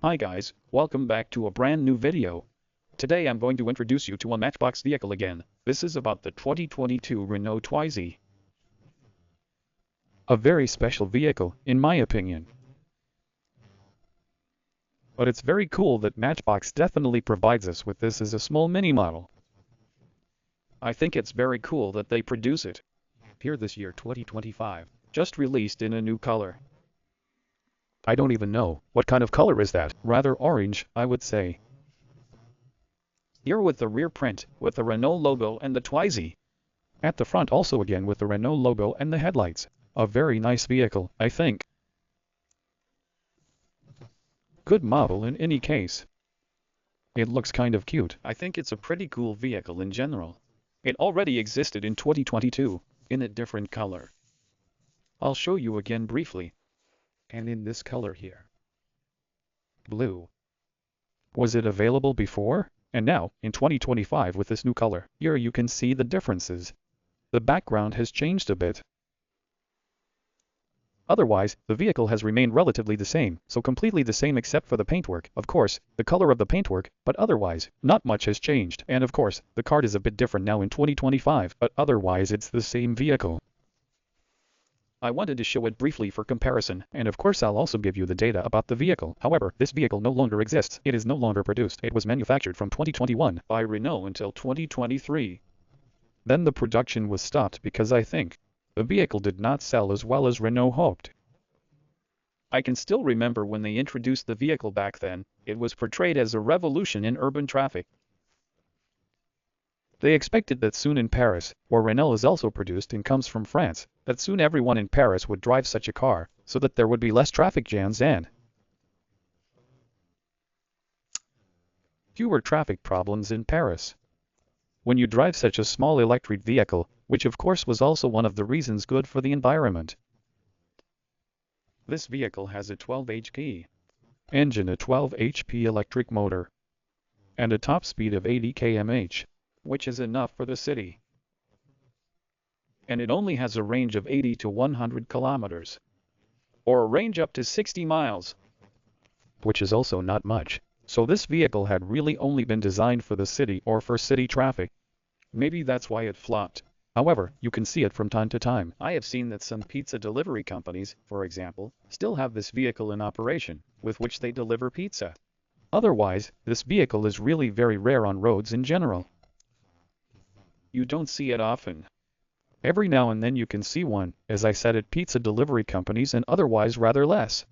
Hi guys, welcome back to a brand new video. Today I'm going to introduce you to a Matchbox vehicle again. This is about the 2022 Renault Twizy. A very special vehicle, in my opinion. But it's very cool that Matchbox definitely provides us with this as a small mini model. I think it's very cool that they produce it here this year 2025, just released in a new color. I don't even know, what kind of color is that? Rather orange, I would say. Here with the rear print, with the Renault logo and the Twizy. At the front also again with the Renault logo and the headlights. A very nice vehicle, I think. Good model in any case. It looks kind of cute. I think it's a pretty cool vehicle in general. It already existed in 2022, in a different color. I'll show you again briefly. And in this color here. Blue. Was it available before? And now, in 2025 with this new color, here you can see the differences. The background has changed a bit. Otherwise, the vehicle has remained relatively the same, so completely the same except for the paintwork. Of course, the color of the paintwork, but otherwise, not much has changed. And of course, the card is a bit different now in 2025, but otherwise it's the same vehicle. I wanted to show it briefly for comparison, and of course I'll also give you the data about the vehicle. However, this vehicle no longer exists. It is no longer produced. It was manufactured from 2021 by Renault until 2023. Then the production was stopped because I think the vehicle did not sell as well as Renault hoped. I can still remember when they introduced the vehicle back then, it was portrayed as a revolution in urban traffic. They expected that soon in Paris, where Renault is also produced and comes from France, that soon everyone in Paris would drive such a car, so that there would be less traffic jams and fewer traffic problems in Paris. When you drive such a small electric vehicle, which of course was also one of the reasons good for the environment. This vehicle has a 12 HP engine, a 12 HP electric motor, and a top speed of 80 km/h. Which is enough for the city. And it only has a range of 80 to 100 kilometers, or a range up to 60 miles, which is also not much. So this vehicle had really only been designed for the city or for city traffic. Maybe that's why it flopped. However, you can see it from time to time. I have seen that some pizza delivery companies, for example, still have this vehicle in operation, with which they deliver pizza. Otherwise, this vehicle is really very rare on roads in general. You don't see it often. Every now and then you can see one, as I said, at pizza delivery companies, and otherwise rather less.